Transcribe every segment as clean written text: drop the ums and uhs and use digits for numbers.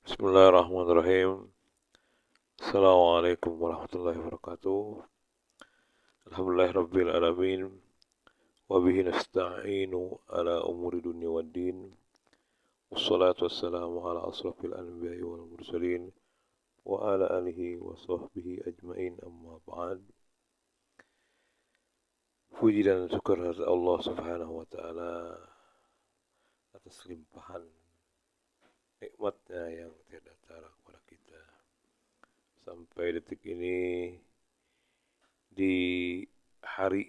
Bismillahirrahmanirrahim. Assalamualaikum warahmatullahi wabarakatuh. Alhamdulillahirabbil alamin wa bihi nasta'inu ala umuri dunya waddin. Wassalatu wassalamu ala asrafil anbiya'i wal mursalin wa ala alihi wa sahbihi ajmain, amma ba'd. Puji dan syukur Allah Subhanahu wa taala atas limpahan nikmatnya yang tiada tara kepada kita sampai detik ini, di hari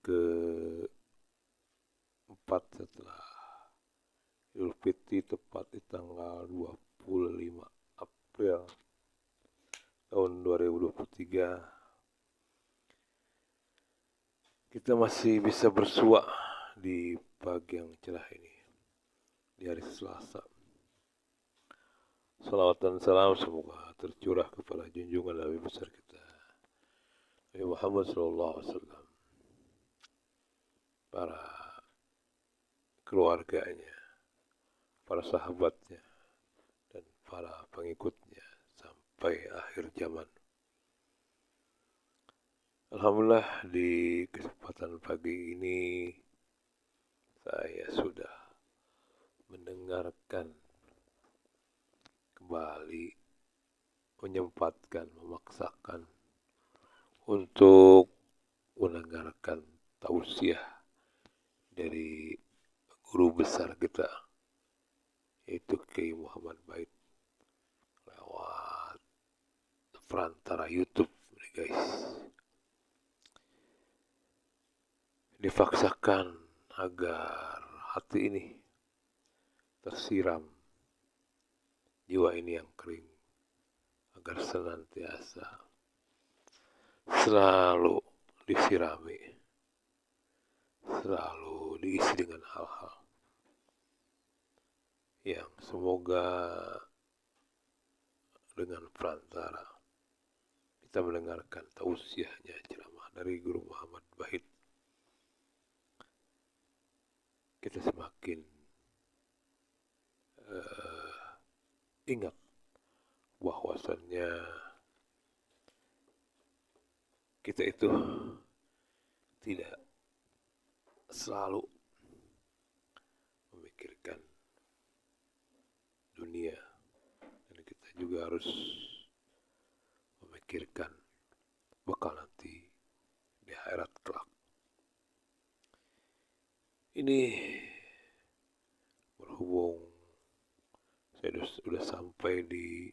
ke-4 setelah Idul Fitri, tepat di tanggal 25 April tahun 2023, kita masih bisa bersua di pagi yang cerah ini, di hari Selasa. Salawat dan salam semoga tercurah kepada junjungan Nabi besar kita, Nabi Muhammad SAW, para keluarganya, para sahabatnya, dan para pengikutnya sampai akhir zaman. Alhamdulillah, di kesempatan pagi ini saya sudah mendengarkan kembali, memaksakan untuk mendengarkan tausiah dari guru besar kita, yaitu Kiai Muhammad Bait, lewat perantara YouTube, guys. Dipaksakan agar hati ini tersiram, jiwa ini yang kering, agar senantiasa selalu disirami, selalu diisi dengan hal-hal yang semoga dengan perantara kita mendengarkan tausiahnya, ceramah dari Guru Muhammad Bait, kita semakin ingat bahwasannya kita itu tidak selalu memikirkan dunia, dan kita juga harus memikirkan bekal nanti di akhirat kelak. Ini berhubung saya sudah sampai di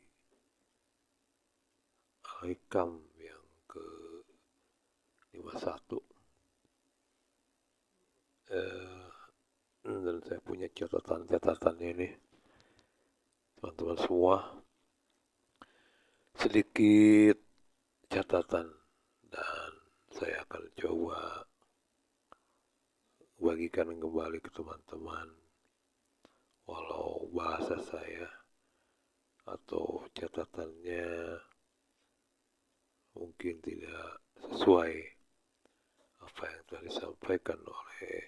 Al-Hikam yang ke-51, dan saya punya catatan ini, teman-teman semua, sedikit catatan, dan saya akan coba bagikan kembali ke teman-teman, walau bahasa saya atau catatannya mungkin tidak sesuai apa yang telah disampaikan oleh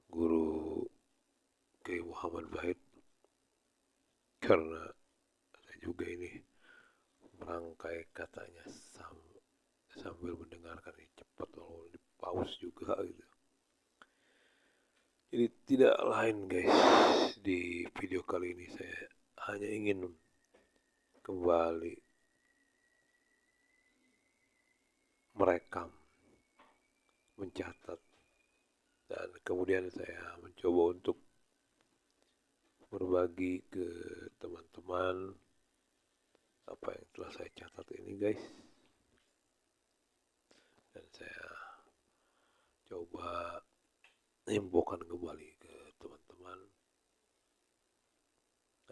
Guru Kiai Muhammad Bait, karena saya juga ini merangkai katanya sambil mendengarkan ini cepat, lalu di pause juga gitu. Jadi tidak lain, guys, di video kali ini saya hanya ingin kembali merekam, mencatat, dan kemudian saya mencoba untuk berbagi ke teman-teman apa yang telah saya catat ini, guys. Dan saya coba infokan kembali ke teman-teman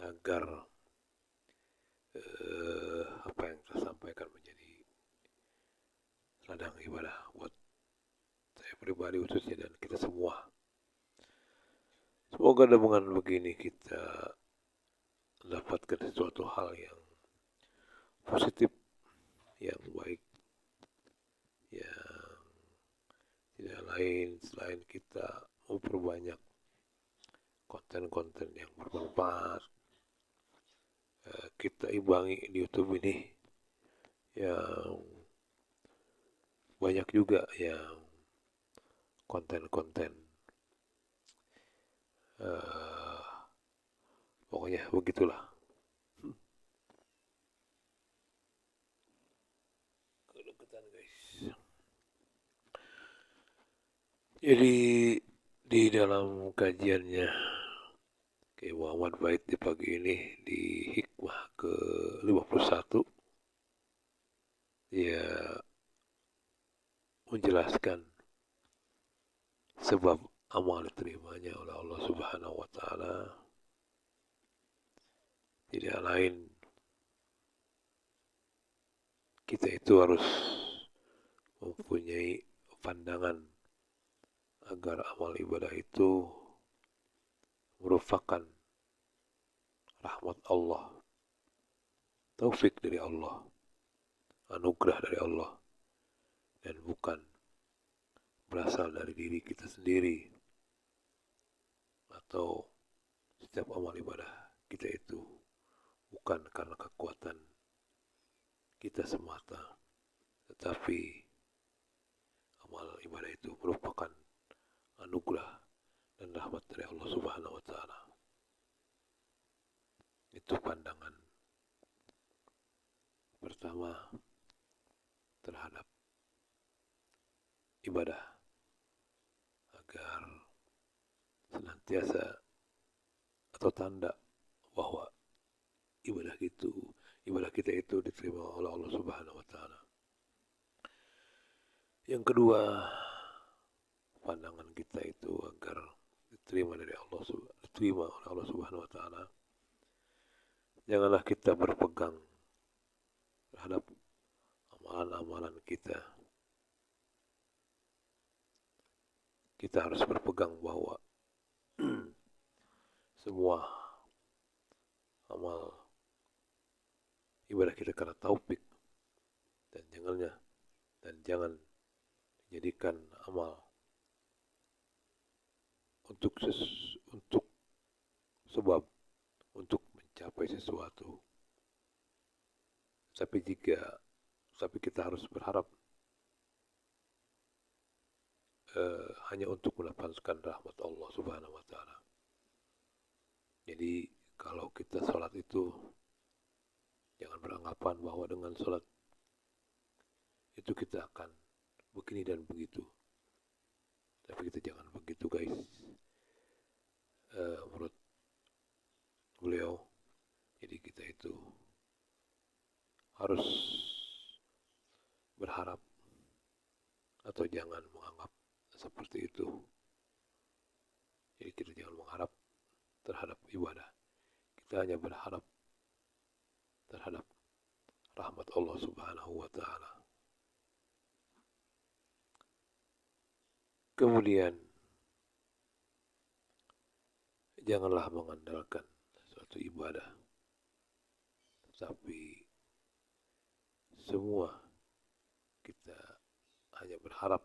agar apa yang saya sampaikan menjadi ladang ibadah buat saya pribadi khususnya, dan kita semua. Semoga dengan begini kita mendapatkan sesuatu hal yang positif, yang baik, yang tidak lain selain kita memperbanyak konten-konten yang bermanfaat. Kita imbangi di YouTube ini yang banyak juga yang konten-konten pokoknya begitulah. Kedeketan guys. Jadi di dalam kajiannya Kiai Muhammad Bait di pagi ini di hikmah ke 51 dia menjelaskan sebab amal diterimanya oleh Allah Subhanahu wa taala tidak lain kita itu harus mempunyai pandangan agar amal ibadah itu merupakan rahmat Allah, taufik dari Allah, anugerah dari Allah, dan bukan berasal dari diri kita sendiri atau setiap amal ibadah kita itu bukan karena kekuatan kita semata, tetapi amal ibadah itu merupakan anugerah dan rahmat dari Allah Subhanahu wa taala. Itu pandangan pertama terhadap ibadah agar senantiasa atau tanda bahwa ibadah kita itu diterima oleh Allah Subhanahu wa taala. Yang kedua, pandangan kita itu agar diterima oleh Allah Subhanahu wa taala. Janganlah kita berpegang terhadap amalan-amalan kita. Kita harus berpegang bahwa semua amal ibadah kita karena taufik dan jangan dijadikan amal untuk sebab untuk mencapai sesuatu. Tapi kita harus berharap hanya untuk mendapatkan rahmat Allah Subhanahu wa taala. Jadi kalau kita sholat itu jangan beranggapan bahwa dengan sholat itu kita akan begini dan begitu. Tapi kita jangan begitu guys. Menurut beliau, jadi kita itu harus berharap atau jangan menganggap seperti itu. Jadi kita jangan mengharap terhadap ibadah. Kita hanya berharap terhadap rahmat Allah Subhanahu wa taala. Kemudian janganlah mengandalkan suatu ibadah, tapi semua kita hanya berharap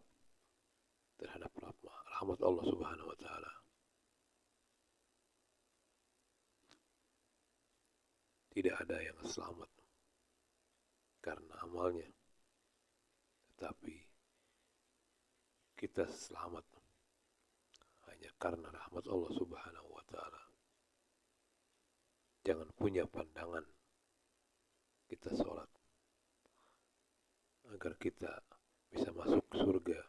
terhadap rahmat Allah Subhanahu wa taala. Tidak ada yang selamat karena amalnya, tetapi kita selamat hanya karena rahmat Allah Subhanahu wa taala. Jangan punya pandangan kita sholat agar kita bisa masuk surga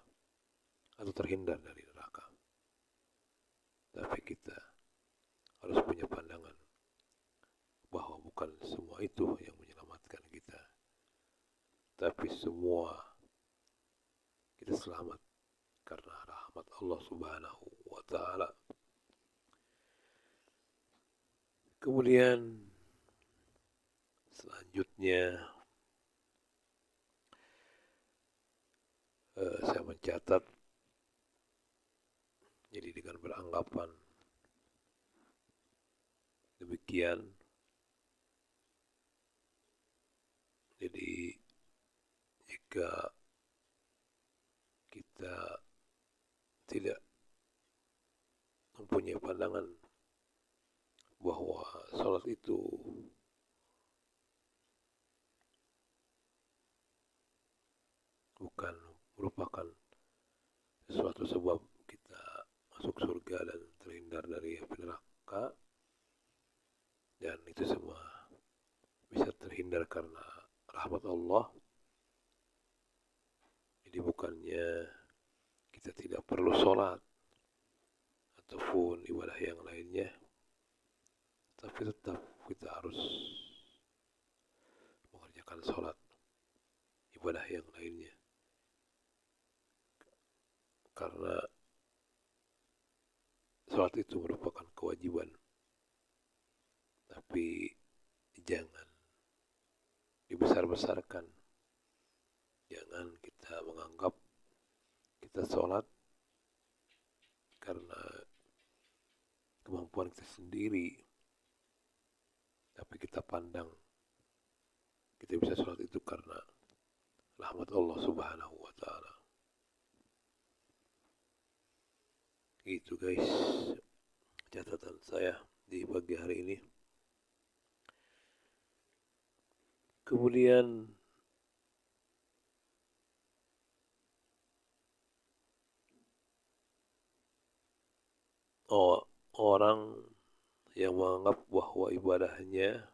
atau terhindar dari neraka. Tapi kita harus punya pandangan bahwa bukan semua itu yang menyelamatkan kita, tapi semua kita selamat karena rahmat Allah Subhanahu wa taala. Kemudian selanjutnya saya mencatat, jadi dengan beranggapan demikian, jadi jika kita tidak mempunyai pandangan bahwa sholat itu bukan merupakan sesuatu sebab kita masuk surga dan terhindar dari api neraka, dan itu semua bisa terhindar karena rahmat Allah. Jadi bukannya kita tidak perlu sholat ataupun ibadah yang lainnya, tapi tetap kita harus mengerjakan sholat, ibadah yang lainnya, karena sholat itu merupakan kewajiban. Tapi jangan dibesar-besarkan. Jangan kita menganggap kita sholat karena kemampuan kita sendiri, tapi kita pandang kita bisa sholat itu karena rahmat Allah Subhanahu wa Ta'ala. Gitu guys, catatan saya di pagi hari ini. Kemudian orang yang menganggap bahwa ibadahnya,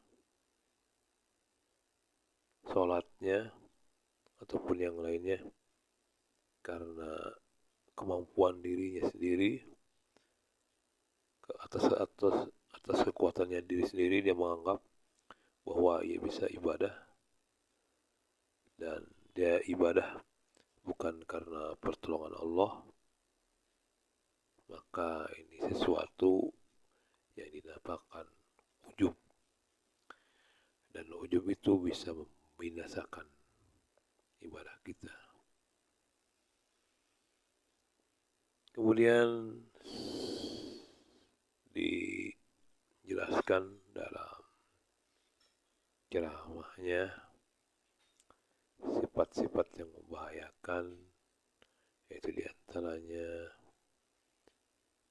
sholatnya ataupun yang lainnya karena kemampuan dirinya sendiri, atas kekuatannya diri sendiri, dia menganggap bahwa ia bisa ibadah, dan dia ibadah bukan karena pertolongan Allah, maka ini sesuatu yang dinamakan ujub, dan ujub itu bisa membinasakan ibadah kita. Kemudian dijelaskan dalam ceramahnya sifat-sifat yang membahayakan, yaitu diantaranya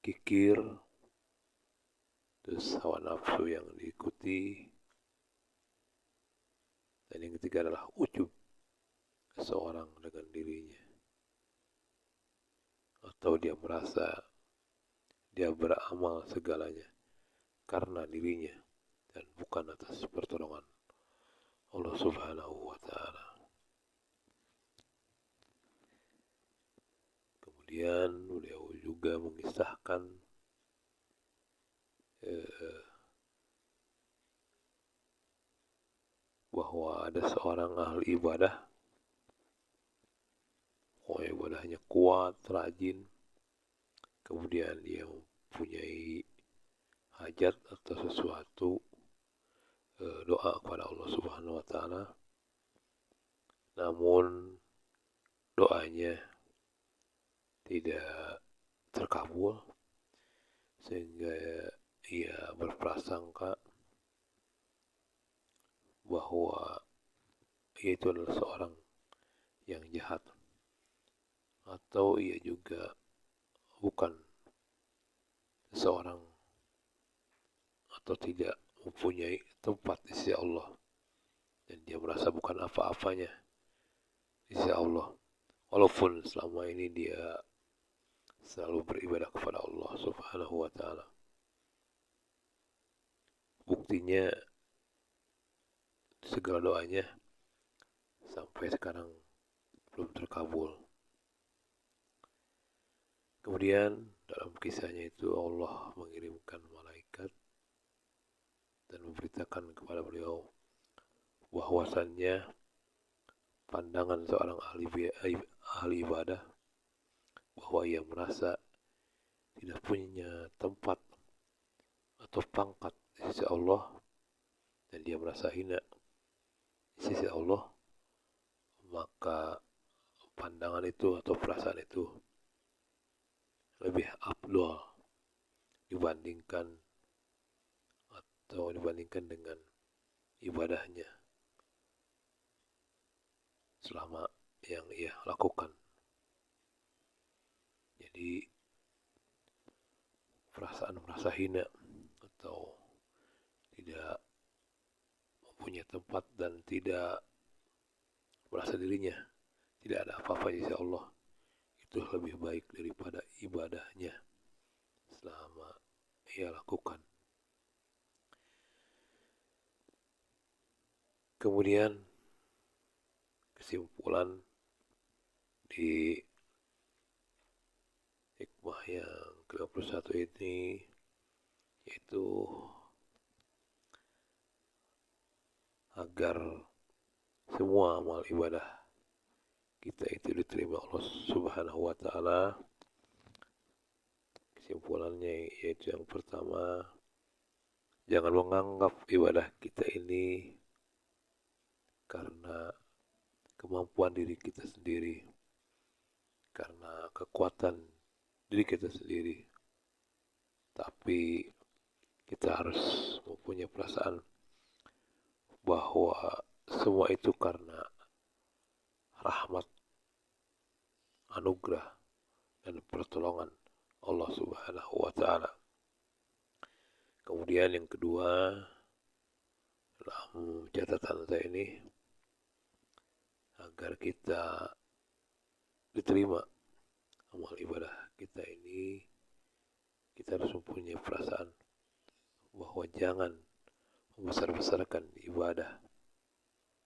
kikir, terus hawa nafsu yang diikuti, dan yang ketiga adalah ujub seseorang dengan dirinya, atau dia merasa dia beramal segalanya karena dirinya dan bukan atas pertolongan Allah Subhanahu wa Ta'ala. Kemudian beliau juga mengisahkan bahwa ada seorang ahli ibadah, ibadahnya kuat, rajin, kemudian dia mempunyai hajat atau sesuatu, doa kepada Allah Subhanahu wa Ta'ala, namun doanya tidak terkabul, sehingga ia berprasangka bahwa ia itu adalah seorang yang jahat, atau ia juga bukan seseorang atau tidak mempunyai tempat di sisi Allah, dan dia merasa bukan apa-apanya di sisi Allah, walaupun selama ini dia selalu beribadah kepada Allah Subhanahu wa Ta'ala. Buktinya segala doanya sampai sekarang belum terkabul. Kemudian dalam kisahnya itu Allah mengirimkan malaikat dan memberitakan kepada beliau bahwasannya pandangan seorang ahli ibadah, bahwa ia merasa tidak punya tempat atau pangkat di sisi Allah, dan dia merasa hina di sisi Allah, maka pandangan itu atau perasaan itu lebih afdal dibandingkan dengan ibadahnya selama yang ia lakukan. Jadi perasaan merasa hina atau tidak mempunyai tempat dan tidak merasa dirinya tidak ada apa-apa di sisi Allah, itu lebih baik daripada ibadahnya selama ia lakukan. Kemudian kesimpulan di hikmah yang ke-21 ini yaitu agar semua amal ibadah kita itu diterima Allah Subhanahu wa taala. Kesimpulannya yaitu yang pertama, jangan menganggap ibadah kita ini karena kemampuan diri kita sendiri, karena kekuatan diri kita sendiri, tapi kita harus mempunyai perasaan bahwa semua itu karena rahmat, anugerah, dan pertolongan Allah Subhanahu wa taala. Kemudian yang kedua, dalam catatan saya ini, agar kita diterima amal ibadah kita ini, kita harus mempunyai perasaan bahwa jangan membesar-besarkan ibadah,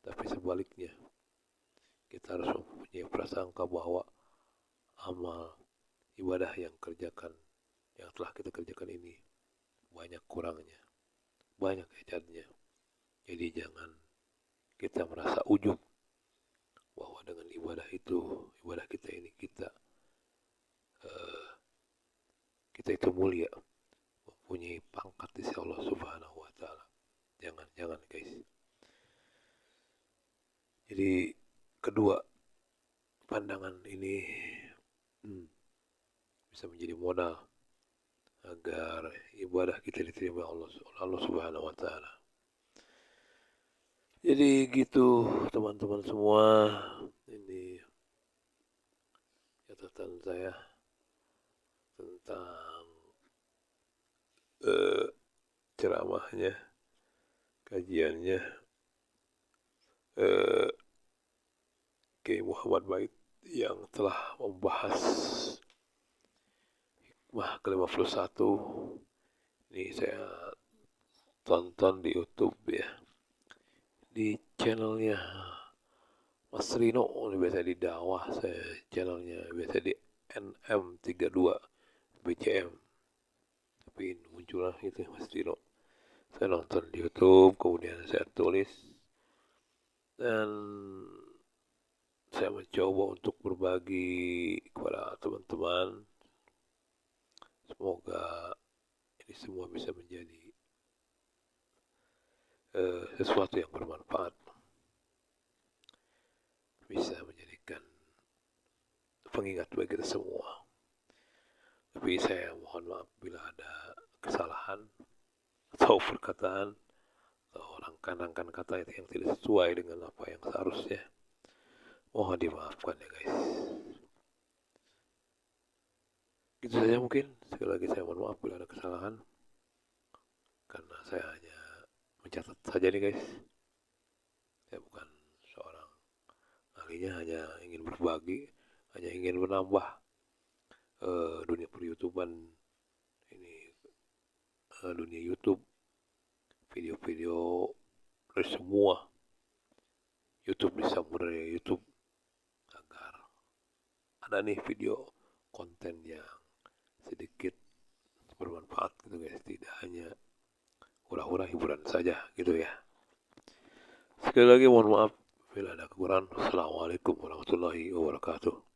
tapi sebaliknya kita harus mempunyai prasangka bahwa amal ibadah yang telah kita kerjakan ini banyak kurangnya, banyak cacatnya. Jadi jangan kita merasa ujub bahwa dengan ibadah kita ini kita itu mulia, mempunyai pangkat di sisi Allah Subhanahu wa taala. Jangan guys. Jadi kedua, pandangan ini bisa menjadi modal agar ibadah kita diterima Allah Subhanahu wa taala. Jadi gitu teman-teman semua, ini catatan saya tentang ceramahnya, kajiannya Kiai Muhammad Bait yang telah membahas hikmah ke-51. Ini saya tonton di YouTube ya, di channelnya Mas Rino, biasa di dakwah, saya channelnya biasa di NM32 BCM, tapi muncullah itu Mas Rino. Saya nonton di YouTube, kemudian saya tulis dan saya mencoba untuk berbagi kepada teman-teman. Semoga ini semua bisa menjadi sesuatu yang bermanfaat, bisa menjadikan pengingat bagi kita semua. Tapi saya mohon maaf bila ada kesalahan atau perkataan atau rangkaian kata yang tidak sesuai dengan apa yang seharusnya. Mohon dimaafkan ya guys. Itu saja mungkin. Sekali lagi saya mohon maaf bila ada kesalahan, karena saya hanya mencatat saja nih guys. Saya bukan seorang ahlinya, hanya ingin berbagi, hanya ingin menambah dunia per-YouTubean ini, dunia YouTube, video-video dari semua YouTube, di sumber YouTube, agar ada nih video konten yang sedikit bermanfaat gitu guys, tidak hanya hura-hura hiburan saja gitu ya. Sekali lagi mohon maaf bila ada kekurangan. Assalamualaikum warahmatullahi wabarakatuh.